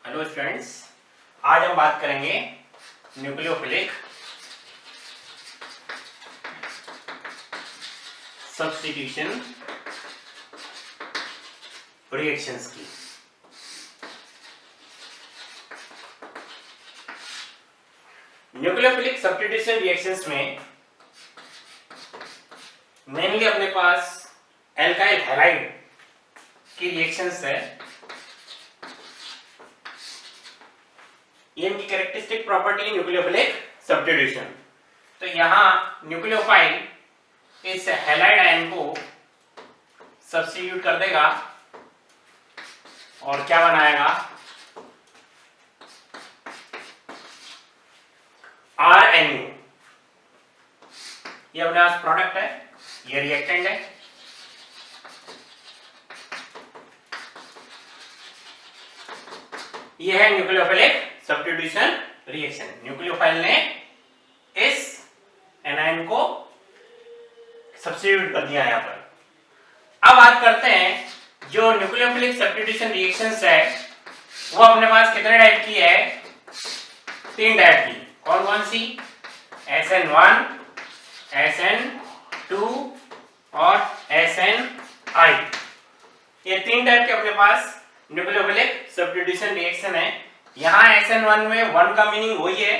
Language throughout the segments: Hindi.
हेलो स्टूडेंट्स, आज हम बात करेंगे न्यूक्लियोफिलिक सब्स्टिट्यूशन रिएक्शंस की। न्यूक्लियोफिलिक सब्स्टिट्यूशन रिएक्शंस में मेनली अपने पास एल्काइल हैलाइड की रिएक्शंस है। ये इनकी कैरेक्टरिस्टिक प्रॉपर्टी है न्यूक्लियोफिलिक सब्स्टिट्यूशन। तो यहाँ न्यूक्लियोफाइल इस हैलाइड आयन को सब्स्टिट्यूट कर देगा और क्या बनाएगा, RNU। ये अपने पास प्रोडक्ट है, ये रिएक्टेंट है। ये है न्यूक्लियोफिलिक सब्स्टिट्यूशन रिएक्शन। न्यूक्लियोफाइल ने इस एनायन को सब्स्टिट्यूट कर दिया यहाँ पर। अब बात करते हैं जो न्यूक्लियोफिलिक सब्स्टिट्यूशन रिएक्शंस है वो अपने पास कितने टाइप की है, 3 टाइप की। कौन कौन सी? SN1, SN2 और SNI। ये 3 टाइप के अपने पास न्यूक्लियोफिलिक सब्स्टिट्यूशन रिएक्शन है। यहाँ SN1 में 1 का मीनिंग वही है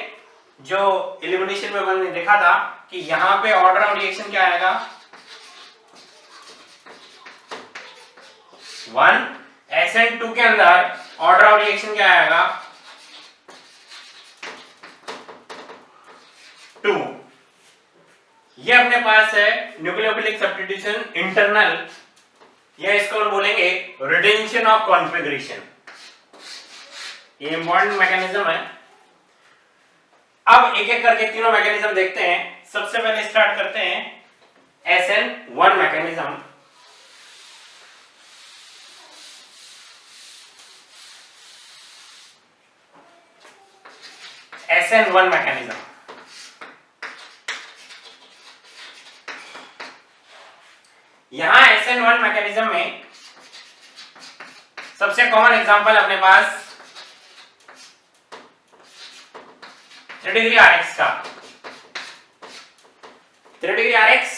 जो एलिमिनेशन में हमने देखा था कि यहाँ पे ऑर्डर ऑफ रिएक्शन क्या आएगा, 1। SN2 के अंदर ऑर्डर ऑफ रिएक्शन क्या आएगा, 2। ये अपने पास है न्यूक्लियोफिलिक सब्स्टिट्यूशन इंटरनल, या इसको हम बोलेंगे रिटेंशन ऑफ कॉन्फ़िगरेशन। ये इंपॉर्टेंट मैकेनिज्म है। अब एक एक करके तीनों मैकेनिज्म देखते हैं। सबसे पहले स्टार्ट करते हैं SN1 मैकेनिज्म। SN1 मैकेनिज्म यहां SN1 मैकेनिज्म में सबसे कॉमन एग्जांपल अपने पास 3 डिग्री RX का। 3 डिग्री RX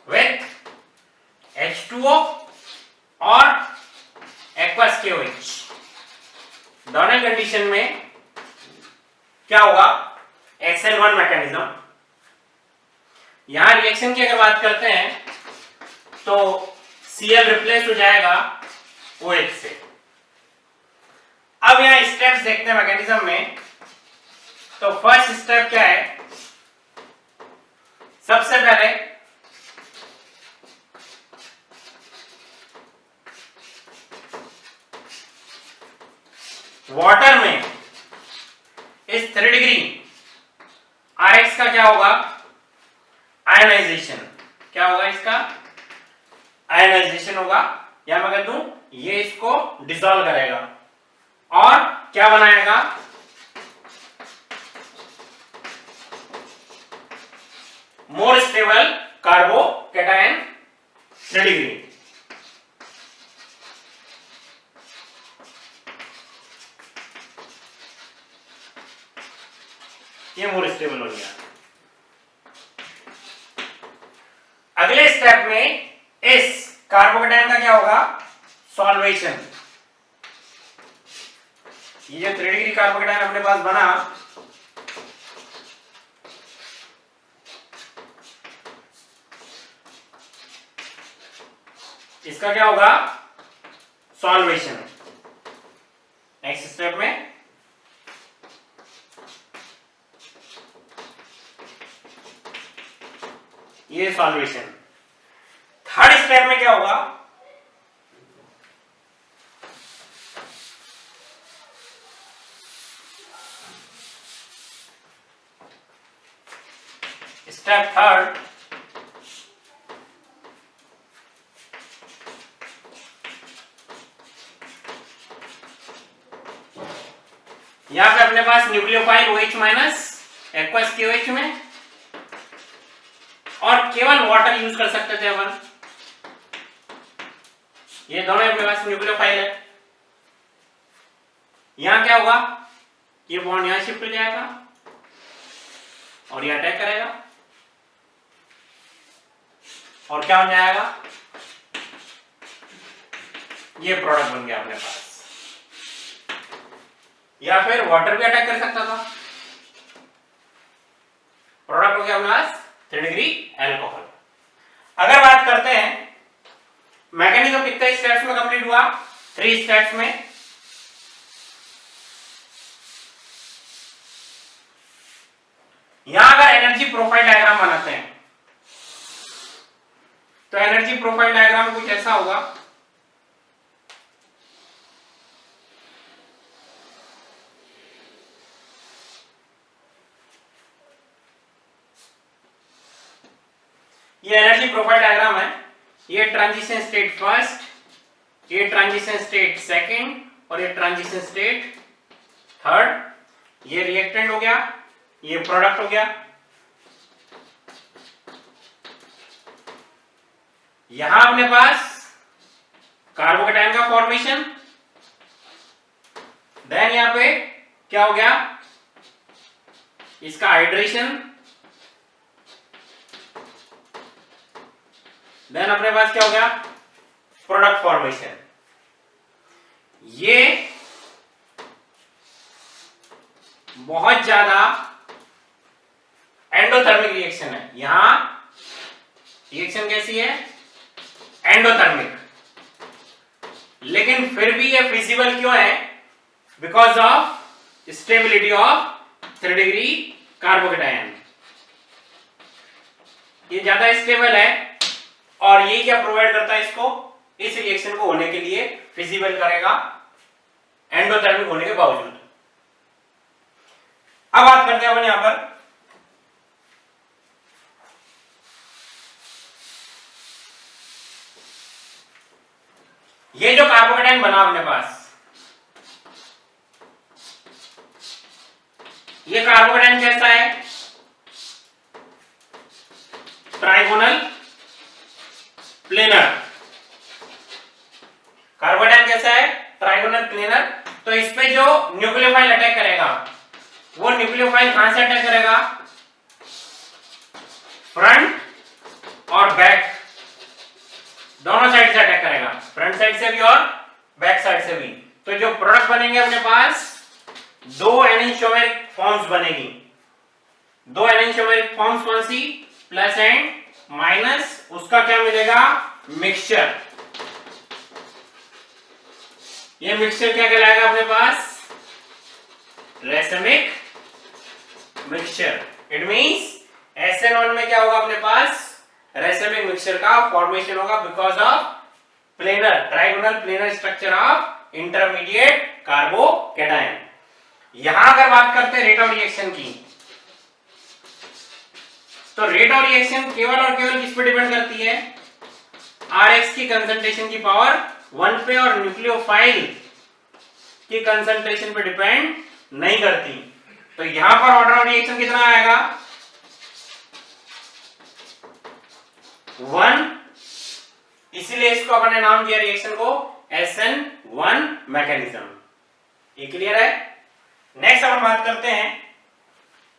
विथ H2O और एक्वस KOH। दोनों कंडीशन में क्या होगा, SN1 मैकेनिज्म। यहां रिएक्शन की अगर बात करते हैं तो Cl रिप्लेस हो जाएगा OH से। अब यहां स्टेप्स देखते हैं मैकेनिज्म में। तो फर्स्ट स्टेप क्या है, सबसे पहले वाटर में इस 3 डिग्री RX का क्या होगा, आयनाइजेशन। क्या होगा इसका, आयनाइजेशन होगा। या मैं कह दूं ये इसको डिसॉल्व करेगा और क्या बनाएगा, मोर स्टेबल कार्बोकैटायन 3 डिग्री। ये मोर स्टेबल हो गया। अगले स्टेप में इस कार्बोकैटायन का क्या होगा, सॉल्वेशन। ये जो 3 डिग्री कार्बोकैटायन अपने पास बना, इसका क्या होगा, सॉल्वेशन। नेक्स्ट स्टेप में ये सॉल्वेशन। थर्ड स्टेप में क्या होगा, स्टेप थर्ड, यहां पे अपने पास nucleophile OH minus aqueous KOH में, और केवल वाटर यूज कर सकते थे अपन। ये दोनों अपने पास न्यूक्लियोफाइल है। यहां क्या होगा, ये बॉन्ड यहां शिफ्ट हो जाएगा और ये अटैक करेगा और क्या हो जाएगा, ये प्रोडक्ट बन गया अपने पास। या फिर वाटर भी अटैक कर सकता था, प्रोडक्ट हो गया अपने पास 3 डिग्री एल्कोहल। अगर बात करते हैं मैकेनिज्म कितने स्टेप्स में कंप्लीट हुआ, 3 स्टेप्स में। यहां अगर एनर्जी प्रोफाइल डायग्राम बनाते हैं तो एनर्जी प्रोफाइल डायग्राम कुछ ऐसा होगा। ये एनर्जी प्रोफाइल डायग्राम है, ये ट्रांजिशन स्टेट फर्स्ट, ये ट्रांजिशन स्टेट सेकंड और ये ट्रांजिशन स्टेट थर्ड। ये रिएक्टेंट हो गया, ये प्रोडक्ट हो गया। यहां अपने पास कार्बोकेटायन का फॉर्मेशन, देन यहां पे क्या हो गया, इसका हाइड्रेशन, देन अपने पास क्या हो गया, प्रोडक्ट फॉर्मेशन। ये बहुत ज्यादा एंडोथर्मिक रिएक्शन है। यहां रिएक्शन कैसी है, एंडोथर्मिक, लेकिन फिर भी ये फिजिबल क्यों है, because of stability of 3 degree carbocation. ये ज्यादा स्टेबल है और ये क्या प्रोवाइड करता है इसको, इस रिएक्शन को होने के लिए फिजिबल करेगा एंडोथर्मिक होने के बावजूद। अब बात करते हैं अपन यहां पर ये जो कार्बोकेटायन बना अपने पास, ये कार्बोकेटायन कैसा है, ट्राइगोनल प्लेनर। कार्बोकेटायन कैसा है, ट्राइगोनल प्लेनर। तो इस पे जो न्यूक्लियोफाइल अटैक करेगा वो न्यूक्लियोफाइल कहां से अटैक करेगा, फ्रंट और बैक दोनों साइड से अटैक करेगा, फ्रंट साइड से भी और बैक साइड से भी। तो जो प्रोडक्ट बनेंगे अपने पास 2 एनेंटियोमेरिक फॉर्म्स बनेगी। 2 एनेंटियोमेरिक फॉर्म्स कौन सी, प्लस एंड माइनस, उसका क्या मिलेगा, मिक्सचर। ये मिक्सचर क्या कहलाएगा अपने पास, racemic mixture. It means SN1 में क्या होगा अपने पास, रेसमिक मिक्सचर का फॉर्मेशन होगा because of planar, trigonal planar structure of intermediate carbocation. यहां अगर बात करते हैं रेट ऑफ रिएक्शन की, तो रेट ऑफ रिएक्शन केवल और केवल किस पे डिपेंड करती है, Rx की कंसंट्रेशन की पावर 1 पे और न्यूक्लियोफाइल की कंसंट्रेशन पे डिपेंड नहीं करती। तो यहां पर ऑर्डर ऑफ रिएक्शन कितना आएगा, 1, इसलिए इसको अपन ने नाम दिया रिएक्शन को SN1 मैकेनिज्म। ये क्लियर है। नेक्स्ट अपन बात करते हैं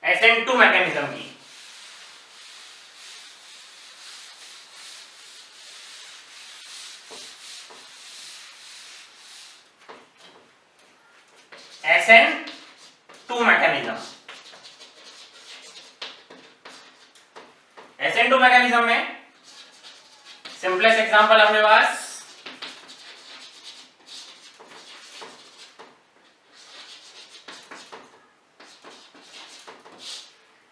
SN2 मैकेनिज्म की। SN2 मैकेनिज्म, SN2 मैकेनिज्म में सिंपलेस्ट एग्जांपल अपने पास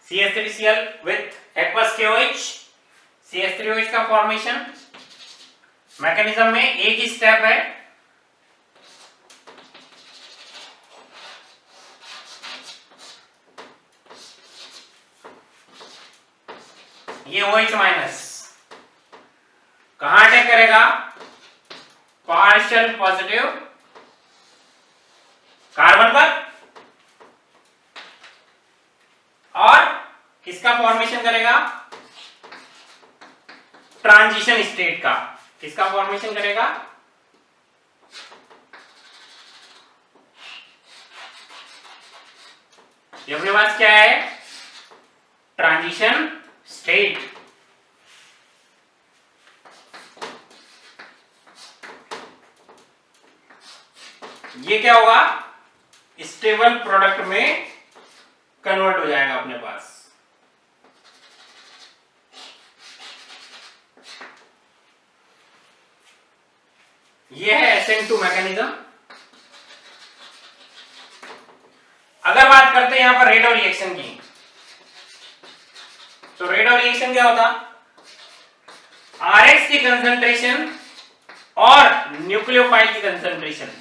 CH3Cl with aqueous KOH, CH3OH का फॉर्मेशन। मैकेनिज्म में एक ही स्टेप है, ये OH माइनस कहां अटैक करेगा, पार्शियल पॉजिटिव कार्बन पर, और किसका फॉर्मेशन करेगा, ट्रांजिशन स्टेट का। किसका फॉर्मेशन करेगा, ये अपने पास क्या है, ट्रांजिशन स्टेट। ये क्या होगा, स्टेबल प्रोडक्ट में कन्वर्ट हो जाएगा अपने पास। ये है SN2 मैकेनिज्म। अगर बात करते हैं यहां पर रेट ऑफ रिएक्शन की, तो रेट ऑफ रिएक्शन क्या होता, Rx की कंसंट्रेशन और न्यूक्लियोफाइल की कंसंट्रेशन,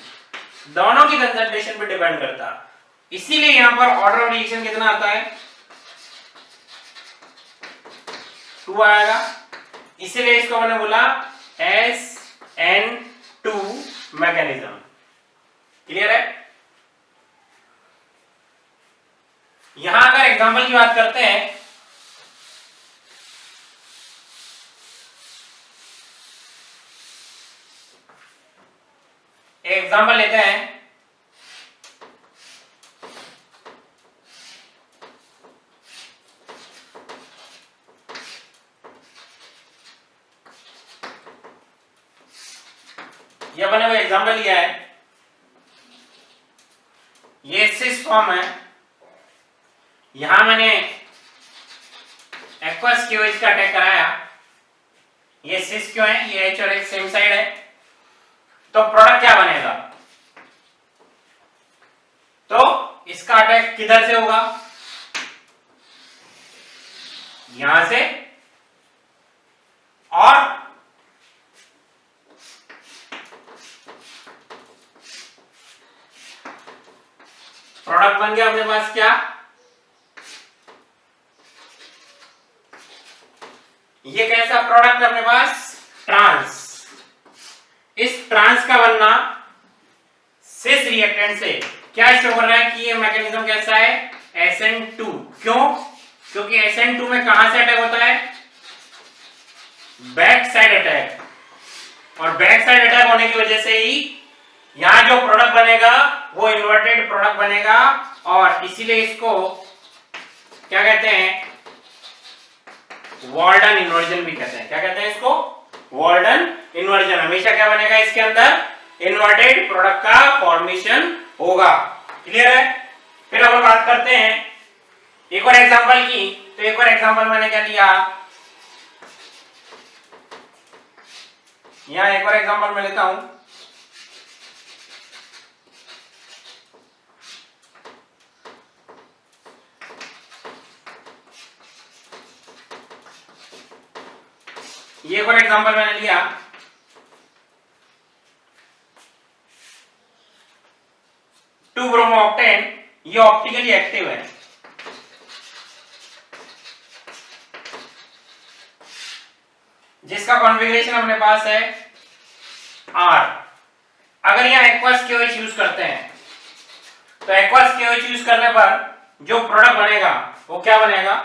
दोनों की कंसंट्रेशन पे डिपेंड करता। इसीलिए यहां पर ऑर्डर ऑफ रिएक्शन कितना आता है, 2 आएगा। इसीलिए इसको मैंने बोला SN2 मैकेनिज्म। क्लियर है। यहां अगर एग्जांपल की बात करते हैं, एग्जांपल लेते हैं, ये मैंने वो एग्जांपल लिया है, ये सिस फॉर्म है। यहां मैंने एक्वस क्यूएच का अटैक कराया, ये सिस क्यों है, ये H और H सेम साइड है, तो प्रोडक्ट क्या बनेगा, तो इसका अटैक किधर से होगा, यहां से, और प्रोडक्ट बन गया अपने पास क्या, ये कैसा प्रोडक्ट अपने पास, ट्रांस। इस ट्रांस का बनना सिस रिएक्टेंट से क्या शो कर रहा है कि ये मैकेनिज्म कैसा है, SN2। क्यों, क्योंकि SN2 में कहां से अटैक होता है, बैक साइड अटैक, और बैक साइड अटैक होने की वजह से ही यहां जो प्रोडक्ट बनेगा वो इन्वर्टेड प्रोडक्ट बनेगा, और इसीलिए इसको क्या कहते हैं, वॉल्डन इन्वर्जन भी कहते हैं। क्या कहते हैं इसको, वॉल्डन इन्वर्जन। हमेशा क्या बनेगा, इसके अंदर इन्वर्टेड प्रोडक्ट का फॉर्मेशन होगा। क्लियर है। फिर अब बात करते हैं एक और एग्जांपल की, तो एक और एग्जांपल मैंने क्या लिया, यहां एक और एग्जांपल मैं लेता हूं, ये एक और एग्जांपल मैंने लिया, 2-ब्रोमो-ऑक्टेन, ये ऑप्टिकली एक्टिव है। जिसका कॉन्फ़िगरेशन अपने पास है R। अगर यहां एक्वस क्यूएच यूज करते हैं, तो एक्वस क्यूएच यूज करने पर जो प्रोडक्ट बनेगा वो क्या बनेगा,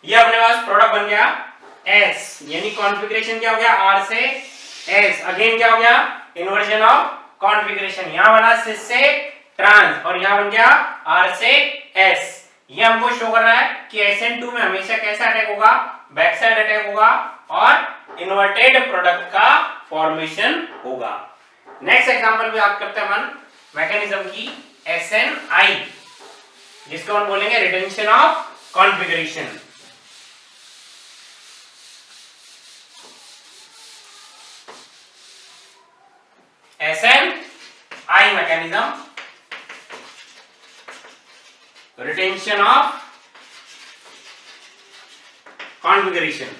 ये अपने पास प्रोडक्ट बन गया S, यानी कॉन्फ़िगरेशन क्या हो गया, R से S। अगेन क्या हो गया, इन्वर्जन ऑफ कॉन्फ़िगरेशन। यहां बना सिस से ट्रांस, और यहां बन गया R से S। ये हमको शो कर रहा है कि SN2 में हमेशा कैसा अटैक होगा, बैक साइड अटैक होगा, और इन्वर्टेड प्रोडक्ट का फॉर्मेशन होगा। नेक्स्ट एग्जांपल भी बात करते हैं अपन मैकेनिज्म की, SNI, जिसको हम बोलेंगे retention of configuration. SNI mechanism, retention of configuration।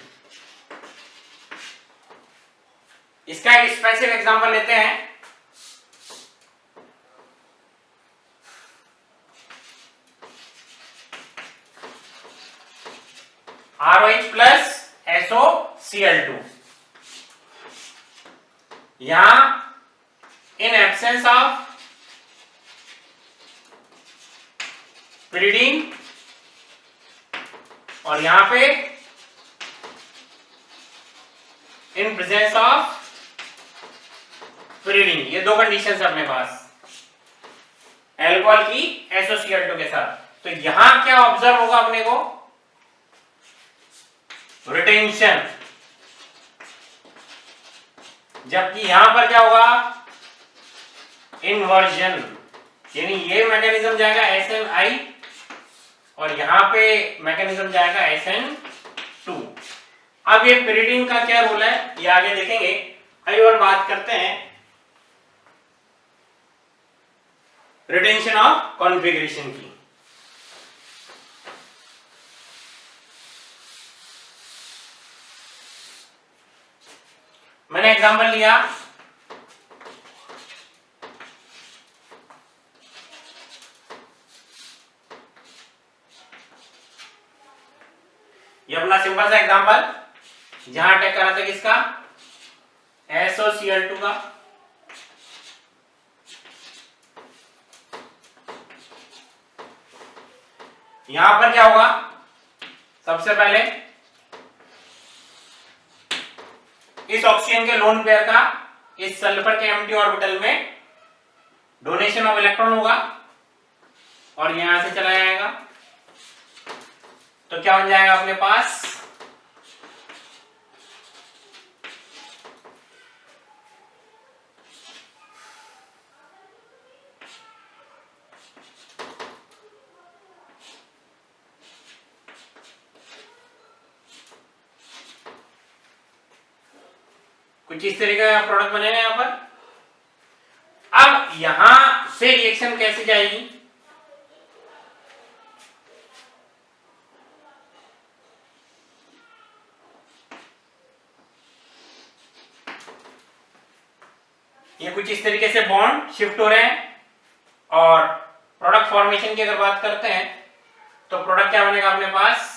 इसका एक स्पेसिफिक एग्जांपल लेते हैं, ROH plus SOCl2। यहां in absence of pyridine और यहां पे इन प्रेजेंस ऑफ pyridine, ये दो कंडीशन है अपने पास अल्कोहल की SOCl2 के साथ। तो यहां क्या ऑब्जर्व होगा अपने को, रिटेंशन, जबकि यहां पर क्या होगा, इन्वर्जन, यानी ये मैकेनिज्म जाएगा SNI और यहां पे मैकेनिज्म जाएगा SN2। अब ये pyridine का क्या रोल है ये आगे देखेंगे। अभी और बात करते हैं रिटेंशन ऑफ कॉन्फ़िगरेशन की। मैंने एग्जांपल लिया, ये अपना सिंपल सा एग्जांपल जहां अटैक करा था किसका, SOCl2 का। यहां पर क्या होगा, सबसे पहले इस ऑक्सीजन के लोन पेयर का इस सल्फर के एम्प्टी ऑर्बिटल में डोनेशन ऑफ इलेक्ट्रॉन होगा और यहां से चला जाएगा। तो क्या बन जाएगा अपने पास, कुछ इस तरीके का प्रोडक्ट बनेगा यहां पर। अब यहां से रिएक्शन कैसे जाएगी, ये कुछ इस तरीके से बॉन्ड शिफ्ट हो रहे हैं और प्रोडक्ट फॉर्मेशन की अगर बात करते हैं तो प्रोडक्ट क्या बनेगा अपने पास,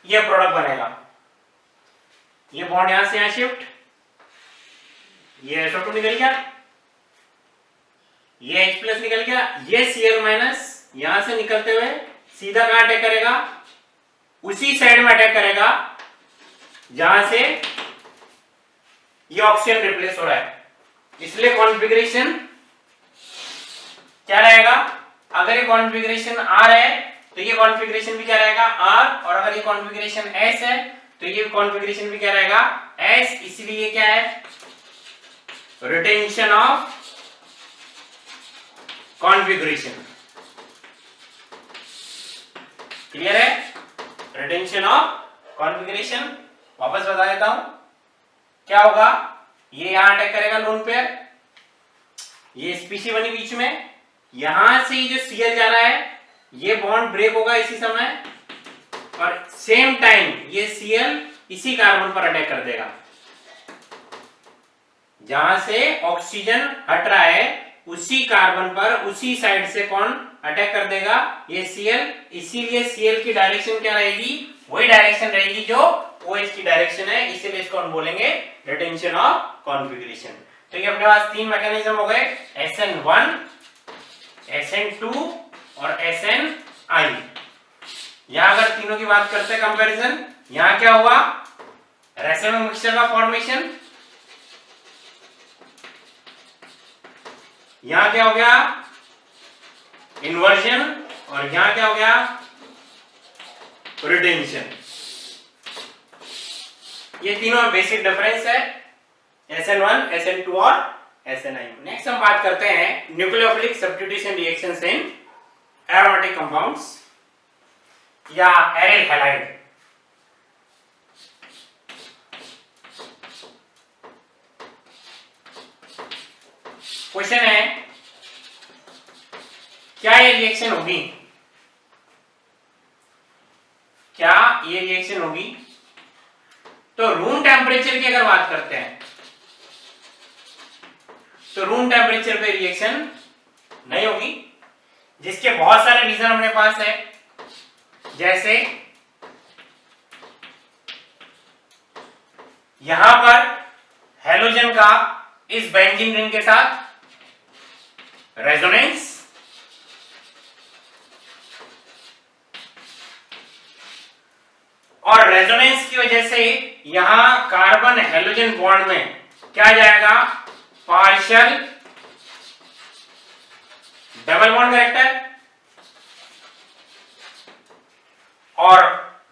ये प्रोडक्ट बनेगा। ये बॉन्ड यहां से यहां शिफ्ट, ये SO2 निकल गया, ये H+ निकल गया, ये Cl- यहां से निकलते हुए सीधा कहां अटैक करेगा, उसी साइड में अटैक करेगा जहां से ये ऑक्सीजन रिप्लेस हो रहा है। इसलिए कॉन्फ़िगरेशन क्या रहेगा, अगर ये कॉन्फ़िगरेशन R है तो ये कॉन्फ़िगरेशन भी क्या रहेगा R, और अगर ये कॉन्फ़िगरेशन S है तो ये कॉन्फ़िगरेशन भी क्या रहेगा S। इसलिए क्या है, रिटेंशन ऑफ कॉन्फ़िगरेशन। क्लियर है, रिटेंशन ऑफ कॉन्फ़िगरेशन। वापस बता देता हूं क्या होगा, ये यहां अटैक करेगा लोन पेयर, ये स्पीशी बनी बीच में, यहां से जो Cl जा रहा है ये बॉन्ड ब्रेक होगा इसी समय और सेम टाइम ये Cl इसी कार्बन पर अटैक कर देगा। जहां से ऑक्सीजन हट रहा है उसी कार्बन पर उसी साइड से कौन अटैक कर देगा, ये Cl। इसीलिए Cl की डायरेक्शन क्या रहेगी, वही डायरेक्शन रहेगी जो OH की डायरेक्शन है, इसीलिए इसको हम बोलेंगे रिटेंशन ऑफ कॉन्फ़िगरेशन। तो ये अपने पास तीन मैकेनिज्म हो गए, SN1, SN2 और SNI। यहां अगर तीनों की बात करते हैं कंपैरिजन, यहां क्या हुआ, रेसिड्यू मिक्सचर का फॉर्मेशन, यहां क्या हो गया इन्वर्जन, और यहां क्या हो गया रिटेंशन। ये तीनों बेसिक डिफरेंस है SN1, SN2 और SNI। नेक्स्ट हम बात करते हैं nucleophilic substitution reactions in aromatic compounds या एरिल हैलाइड। क्वेश्चन है क्या ये रिएक्शन होगी, क्या ये रिएक्शन होगी? तो रूम टेम्परेचर की अगर बात करते हैं तो रूम टेम्परेचर पे रिएक्शन नहीं होगी, जिसके बहुत सारे रीजन अपने पास है। जैसे यहां पर हेलोजन का इस बेंजीन रिंग के साथ रेजोनेंस, और रेजोनेंस की वजह से यहां कार्बन हेलोजन बॉन्ड में क्या आ जाएगा, पार्शियल डबल बॉन्ड कैरेक्टर, और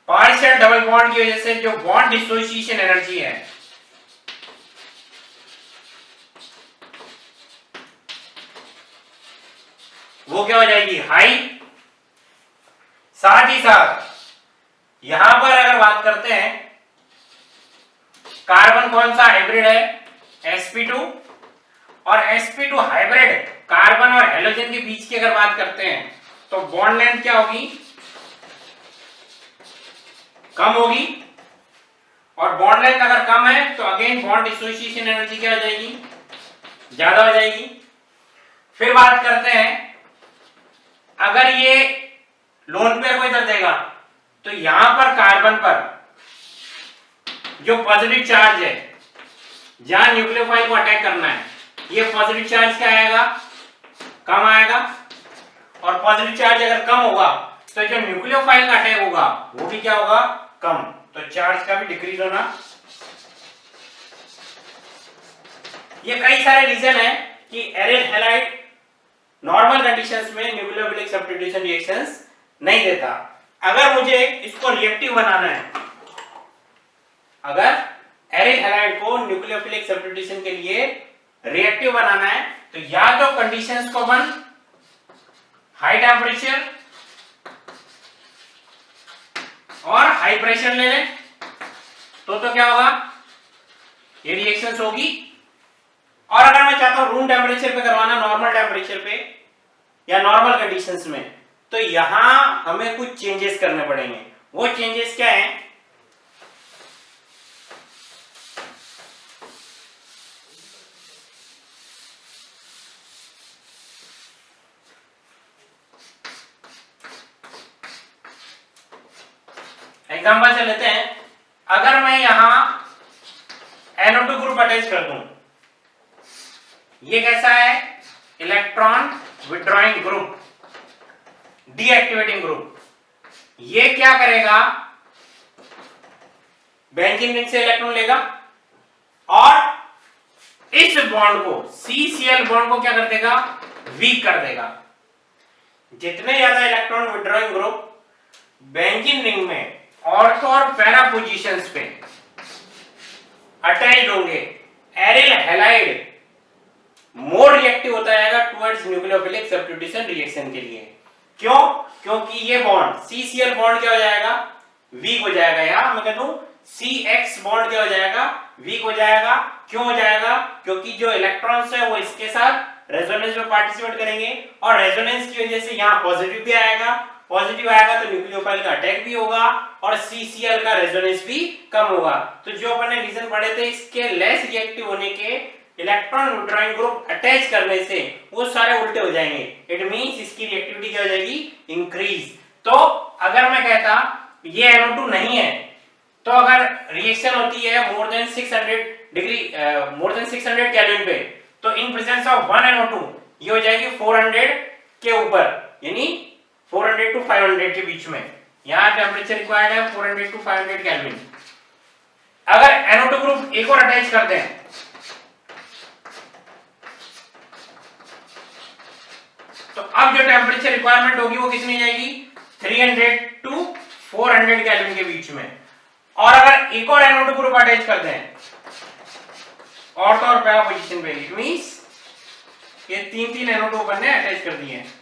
पार्शियल डबल बॉन्ड की वजह से जो बॉन्ड डिसोसिएशन एनर्जी है वो क्या हो जाएगी, हाई। साथ ही साथ यहां पर अगर बात करते हैं कार्बन कौन सा हाइब्रिड है, sp2, और sp2 हाइब्रिड कार्बन और हेलोजन के बीच की अगर बात करते हैं तो बॉन्ड लेंथ क्या होगी, कम होगी। और बॉन्ड लेंथ अगर कम है तो अगेन बॉन्ड डिसोसिएशन एनर्जी क्या हो जाएगी, ज्यादा हो जाएगी। फिर बात करते हैं अगर ये लोन पेयर को इधर देगा तो यहां पर कार्बन पर जो पॉजिटिव चार्ज है, जहां न्यूक्लियोफाइल को अटैक करना है, ये पॉजिटिव चार्ज क्या आएगा, कम आएगा। और पॉजिटिव चार्ज अगर कम होगा तो जो न्यूक्लियोफाइल का अटैक होगा वो भी क्या होगा, कम। तो चार्ज का भी डिक्रीज होना। ये कई सारे रीजन है कि एरिल हैलाइड नॉर्मल कंडीशंस में न्यूक्लियोफिलिक सब्स्टिट्यूशन रिएक्शंस नहीं देता। अगर मुझे इसको रिएक्टिव बनाना है, अगर एरिल हैलाइड को न्यूक्लियोफिलिक सब्स्टिट्यूशन के लिए रिएक्टिव बनाना है तो या तो कंडीशंस को अपन हाई टेम्परेचर और हाई प्रेशर ले लें तो क्या होगा, ये रिएक्शंस होगी। और अगर मैं चाहता हूं रूम टेम्परेचर पे करवाना, नॉर्मल टेम्परेचर पे या नॉर्मल कंडीशंस में, तो यहां हमें कुछ चेंजेस करने पड़ेंगे। वो चेंजेस क्या है, एग्जांपल से लेते हैं। अगर मैं यहां NO2 ग्रुप अटैच कर दूं, ये कैसा है, electron withdrawing group, deactivating group. ये क्या करेगा, बेंजीन रिंग से इलेक्ट्रॉन लेगा और इस बॉन्ड को, CCl बॉन्ड को क्या कर देगा, वीक कर देगा। जितने ज्यादा electron withdrawing group benzene ring में ऑर्थो और पैरा पोजीशंस पे अटैच होंगे, एरिल हैलाइड मोर रिएक्टिव होता जाएगा टुवर्ड्स न्यूक्लियोफिलिक सब्स्टिट्यूशन रिएक्शन के लिए। क्यों, क्योंकि ये बॉन्ड CCl बॉन्ड क्या हो जाएगा, वीक हो जाएगा। या मैं कहता हूं CX बॉन्ड क्या हो जाएगा, वीक हो जाएगा। क्यों हो जाएगा, क्योंकि जो इलेक्ट्रॉन्स है वो इसके साथ रेजोनेंस में पार्टिसिपेट करेंगे और रेजोनेंस की वजह से यहां पॉजिटिव भी आएगा। पॉजिटिव आएगा तो न्यूक्लियोफाइल का अटैक भी होगा और CCl का रेजोनेंस भी कम होगा। तो जो अपन ने रीजन पढ़े थे इसके लेस रिएक्टिव होने के, इलेक्ट्रॉन विड्रॉइंग ग्रुप अटैच करने से वो सारे उल्टे हो जाएंगे। इट मींस इसकी रिएक्टिविटी क्या हो जाएगी, इंक्रीज। तो अगर मैं कहता ये NO2 नहीं है, तो अगर रिएक्शन होती है मोर देन 600 डिग्री, मोर देन 600 केल्विन पे, तो इन प्रेजेंस ऑफ 1 NO2 ये हो जाएगी 400 के ऊपर, यानी 400 टू 500 के बीच में। यहां टेम्परेचर रिक्वायर्ड है 400 टू 500 केल्विन। अगर NO2 ग्रुप एक और अटैच कर दें तो अब जो टेम्परेचर रिक्वायरमेंट होगी वो कितनी जाएगी, 300 टू 400 केल्विन के बीच में। और अगर एक और NO2 ग्रुप अटैच कर दें ऑर्थो और पैरा पोजीशन पे, इट मींस ये 3 NO2 अपन ने अटैच कर दिए हैं।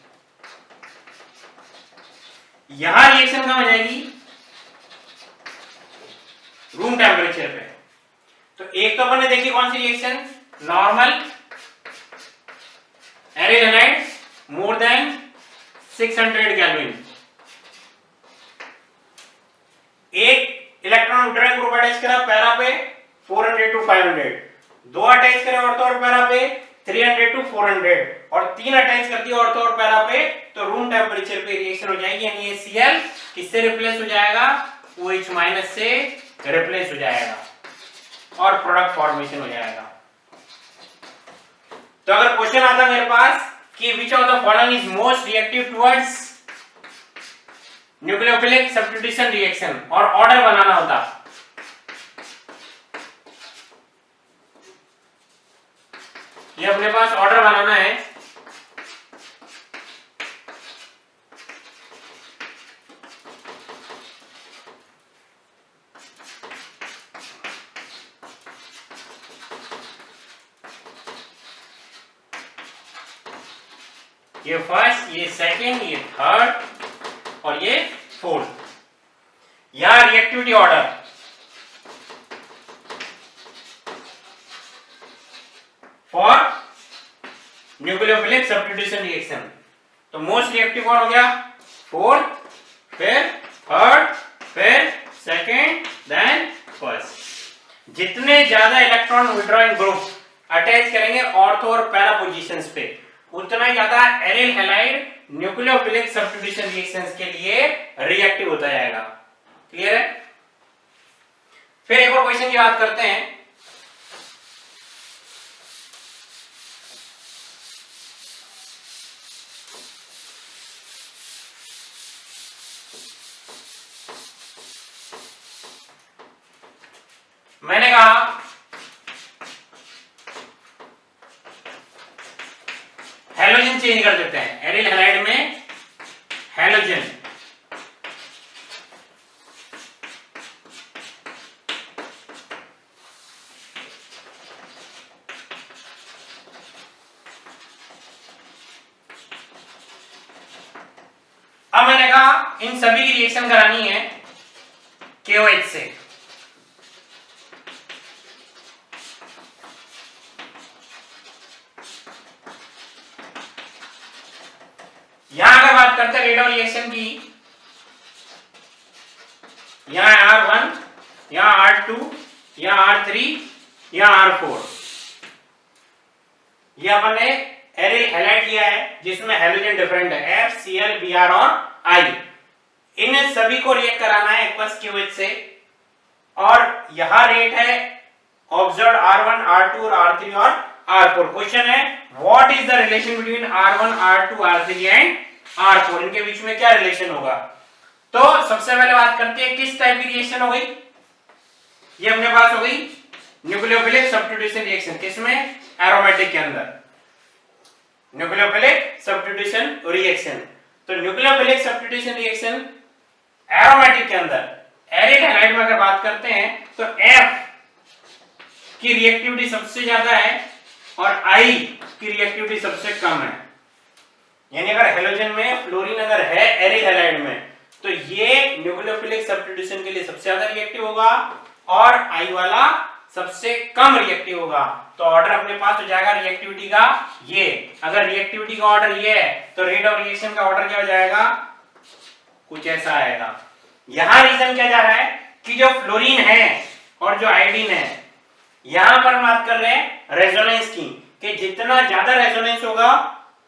यहां रिएक्शन कहां हो जाएगी? रूम टेम्परेचर पे। तो एक तो अपन ने देखी कौन सी reaction, normal aryl halide more than 600 kelvin. एक इलेक्ट्रॉन विड्रॉइंग ग्रुप अटैच करा पैरा पे 400 to 500, दो अटैच करे ऑर्थो और पैरा पे 300 to 400, और 3 अटैच कर दिए ऑर्थो और पैरा पे, तो रूम टेम्परेचर पे रिएक्शन हो जाएगी, यानी ये Cl किससे रिप्लेस हो जाएगा? OH माइनस से रिप्लेस हो जाएगा और प्रोडक्ट फॉर्मेशन हो जाएगा। तो अगर क्वेश्चन आता मेरे पास कि which of the following is most reactive towards nucleophilic substitution reaction, और ऑर्डर बनाना होता, ये अपने पास ऑर्डर बनाना है। ये फर्स्ट, ये सेकंड, ये थर्ड और ये फोर्थ। यहां reactivity order for nucleophilic substitution reaction. तो मोस्ट रिएक्टिव कौन हो गया? फोर्थ, फिर थर्ड, फिर सेकंड, देन फर्स्ट। जितने ज्यादा इलेक्ट्रॉन विड्रॉइंग ग्रुप अटैच करेंगे ऑर्थो और पैरा पोजीशंस पे, उतना ही ज्यादा aryl halide nucleophilic substitution reactions के लिए रिएक्टिव होता जाएगा। क्लियर है? फिर एक और क्वेश्चन की बात करते हैं। मैंने कहा हैलोजन चेंज कर देते हैं, एरिल हैलाइड में हैलोजन, अब मैंने कहा इन सभी की रिएक्शन करानी है KOH से। यहां अगर बात करते हैं रेट ऑफ रिएक्शन की, यहां R1, यहां R2, यहां R3, यहां R4। ये अपन ने एरिल हैलाइड लिया है जिसमें हैलोजन डिफरेंट है, F, Cl, Br और I। इन सभी को रिएक्ट कराना है एक्वस QH से, और यहां रेट है ऑब्जर्व R1, R2 और R3 और R4। क्वेश्चन है what is the relation between R1, R2, R3 and R4, इनके बीच में क्या रिलेशन होगा? तो सबसे पहले बात करते हैं किस टाइप की रिएक्शन हो गई। ये अपने पास हो गई न्यूक्लियोफिलिक सब्स्टिट्यूशन रिएक्शन, किसमें? एरोमेटिक के अंदर, न्यूक्लियोफिलिक सब्स्टिट्यूशन रिएक्शन। तो न्यूक्लियोफिलिक सब्स्टिट्यूशन रिएक्शन एरोमेटिक के अंदर एरिल हैलाइड में अगर बात करते हैं तो F की रिएक्टिविटी सबसे ज्यादा है और I की रिएक्टिविटी सबसे कम है। यानी अगर हेलोजन में फ्लोरीन अगर है एरिल हैलाइड में, तो ये न्यूक्लियोफिलिक सब्स्टिट्यूशन के लिए सबसे ज्यादा रिएक्टिव होगा और I वाला सबसे कम रिएक्टिव होगा। तो ऑर्डर अपने पास हो जाएगा रिएक्टिविटी का ये। अगर रिएक्टिविटी का ऑर्डर ये है तो रेट ऑफ रिएक्शन का ऑर्डर क्या हो जाएगा? कुछ ऐसा आएगा। यहां रीजन क्या जा रहा है कि जो फ्लोरीन है और जो आयोडीन है, यहां पर बात कर रहे हैं रेजोनेंस की, कि जितना ज्यादा रेजोनेंस होगा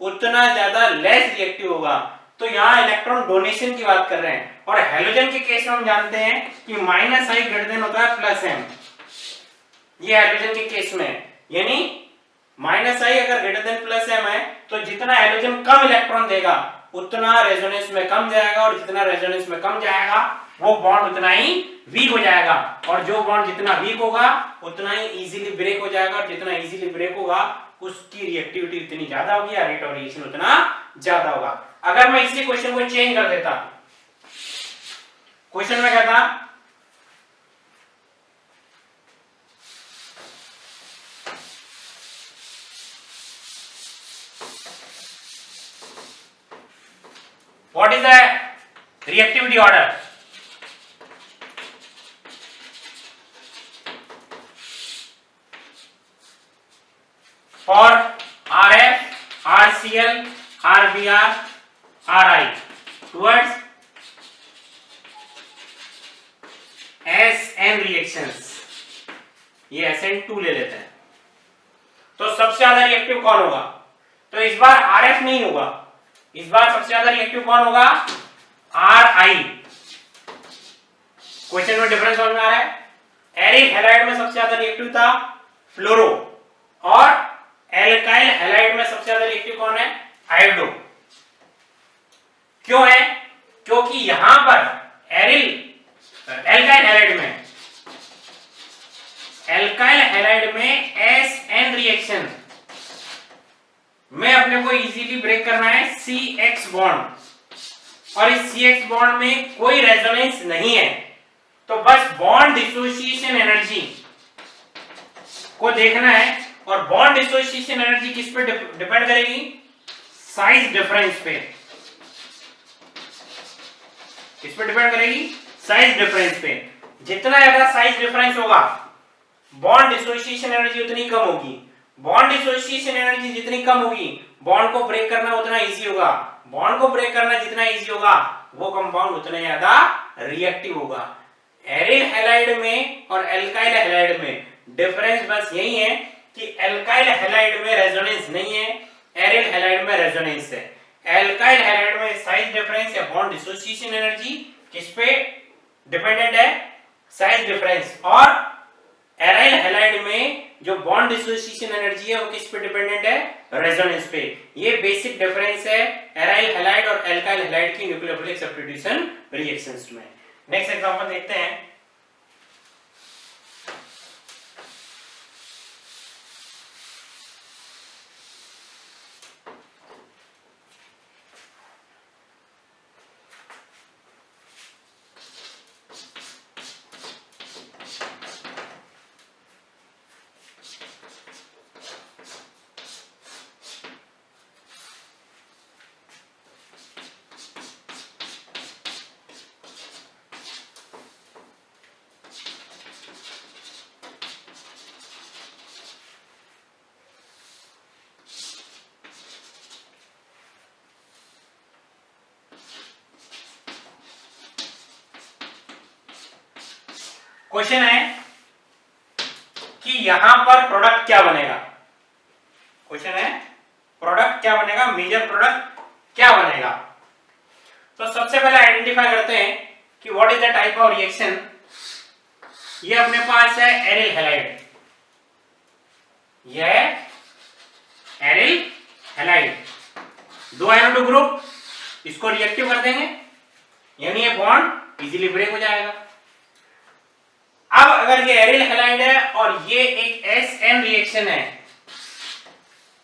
उतना ज्यादा लेस रिएक्टिव होगा। तो यहां इलेक्ट्रॉन डोनेशन की बात कर रहे हैं, और हेलोजन के केस में हम जानते हैं कि -I ग्रेटर देन होता है +M। ये हेलोजन के केस में, यानी -I अगर ग्रेटर देन +M है तो जितना हेलोजन कम इलेक्ट्रॉन देगा उतना रेजोनेंस में कम जाएगा, और जितना रेजोनेंस में कम जाएगा वो बॉन्ड उतना ही वीक हो जाएगा, और जो बॉन्ड जितना वीक होगा उतना ही इजीली ब्रेक हो जाएगा, और जितना इजीली ब्रेक होगा उसकी रिएक्टिविटी उतनी ज्यादा होगी या रेट ऑफ रिएक्शन उतना ज्यादा होगा। अगर मैं इसी क्वेश्चन को चेंज कर देता, क्वेश्चन में कहता what is the reactivity order? For RF, RCl, RBr, Ri towards SN reactions, ये SN2 ले लेते हैं। तो सबसे ज्यादा रिएक्टिव कौन होगा? तो इस बार RF नहीं होगा, इस बार सबसे ज्यादा रिएक्टिव कौन होगा? Ri। क्वेश्चन में डिफरेंस समझ में आ रहा है? एरिल हैलाइड में सबसे ज्यादा रिएक्टिव था फ्लोरो, और एल्काइल हैलाइड में सबसे ज्यादा रिएक्टिव कौन है? आयोडो। क्यों है? क्योंकि यहां पर एल्काइल हैलाइड में SN रिएक्शन में अपने को इजीली ब्रेक करना है CX बॉन्ड, और इस CX बॉन्ड में कोई रेजोनेंस नहीं है, तो बस बॉन्ड डिसोसिएशन एनर्जी को देखना है। और बॉन्ड डिसोसिएशन एनर्जी किस पे डिपेंड करेगी? साइज डिफरेंस पे। किस पे डिपेंड करेगी? साइज डिफरेंस पे। जितना ज्यादा साइज डिफरेंस होगा बॉन्ड डिसोसिएशन एनर्जी उतनी कम होगी। बॉन्ड डिसोसिएशन एनर्जी जितनी कम होगी बॉन्ड को ब्रेक करना उतना इजी होगा। बॉन्ड को ब्रेक करना जितना इजी होगा वो कंपाउंड उतना ज्यादा रिएक्टिव होगा। एरिल हैलाइड में और एल्काइल हैलाइड में डिफरेंस बस यही है कि एल्काइल हैलाइड में रेजोनेंस नहीं है, एरिल हैलाइड में रेजोनेंस है। एल्काइल हैलाइड में साइज डिफरेंस या बॉन्ड डिसोसिएशन एनर्जी किस पे डिपेंडेंट है? Size difference. और एराइल हैलाइड में जो बॉन्ड डिसोसिएशन एनर्जी है वो किस पे डिपेंडेंट है? रेजोनेंस पे। ये बेसिक डिफरेंस है एराइल हैलाइड और एल्काइल हैलाइड की न्यूक्लियोफिलिक सब्स्टिट्यूशन रिएक्शंस में। नेक्स्ट एग्जांपल देखते हैं। क्वेश्चन है कि यहां पर प्रोडक्ट क्या बनेगा। क्वेश्चन है प्रोडक्ट क्या बनेगा, मेजर प्रोडक्ट क्या बनेगा। तो सबसे पहले आइडेंटिफाई करते हैं कि what is the type of reaction. ये अपने पास है एरिल हैलाइड, यह एरिल हैलाइड, दो आयरन टू ग्रुप, इसको रिएक्टिव कर देंगे यानी ये बॉन्ड इजीली ब्रेक हो जाएगा। अब अगर ये एरिल हैलाइड है और ये एक SN रिएक्शन है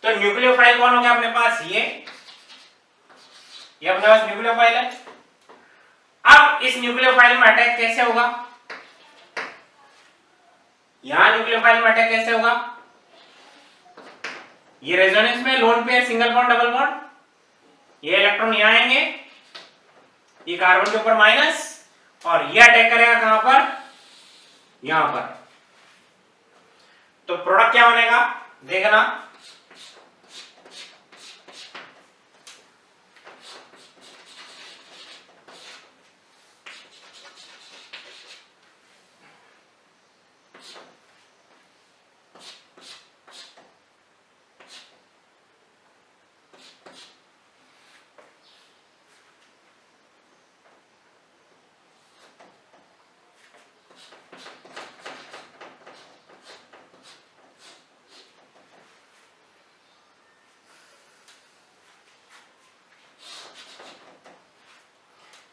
तो न्यूक्लियोफाइल कौन हो गया अपने पास? ये अपने पास न्यूक्लियोफाइल है। अब इस न्यूक्लियोफाइल में अटैक कैसे होगा? यहां न्यूक्लियोफाइल में अटैक कैसे होगा? ये रेजोनेंस में lone pair, single bond, double bond, ये इलेक्ट्रॉन यहां आएंगे, ये कार्बन के ऊपर माइनस, और ये अटैक करेगा कहां पर? यहां पर। तो प्रोडक्ट क्या बनेगा देखना।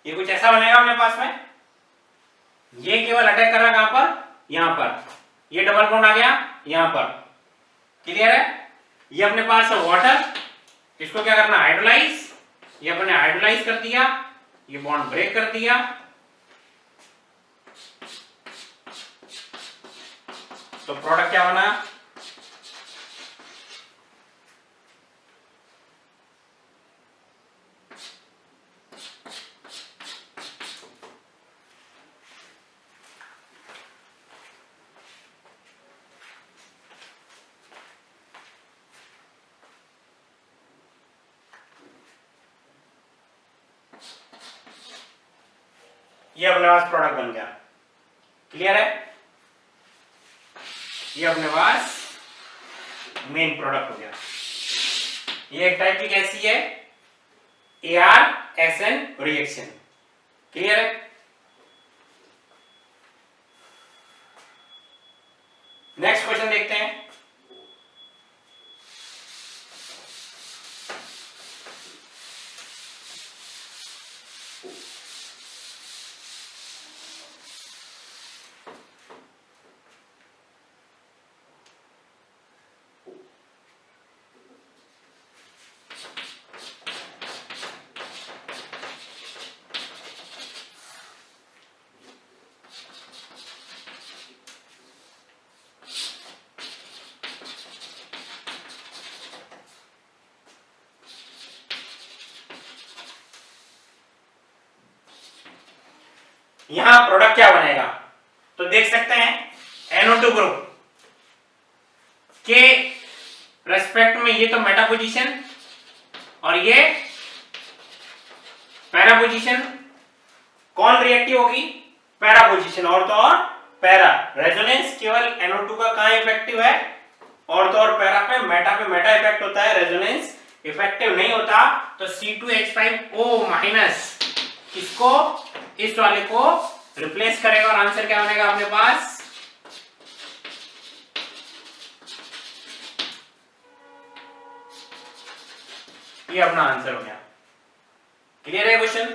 ये कुछ ऐसा बनेगा अपने पास में, ये केवल अटैक कर रहा है कहां पर? यहां पर। ये डबल बॉन्ड आ गया यहां पर, क्लियर है? ये अपने पास है वाटर, इसको क्या करना? हाइड्रोलाइज। ये अपने हाइड्रोलाइज कर दिया, ये बॉन्ड ब्रेक कर दिया, तो प्रोडक्ट क्या बना? ये अपने पास प्रोडक्ट बन गया। क्लियर है? ये अपने पास मेन प्रोडक्ट हो गया। ये एक टाइप की कैसी है? AR-SN reaction. क्लियर है? नेक्स्ट क्वेश्चन देखते हैं। यहां प्रोडक्ट क्या बनेगा? तो देख सकते हैं NO2 ग्रुप के रेस्पेक्ट में ये तो मेटा पोजीशन और ये पैरा पोजीशन। कौन रिएक्टिव होगी? Para position. और तो और पैरा। रेजोनेंस केवल NO2 का कहां इफेक्टिव है? और तो और पैरा पे मेटा इफेक्ट होता है, रेजोनेंस इफेक्टिव नहीं होता। तो C2H5O माइनस किसको? इस वाले को रिप्लेस करेगा और आंसर क्या बनेगा अपने पास? ये अपना आंसर हो गया। क्लियर है क्वेश्चन?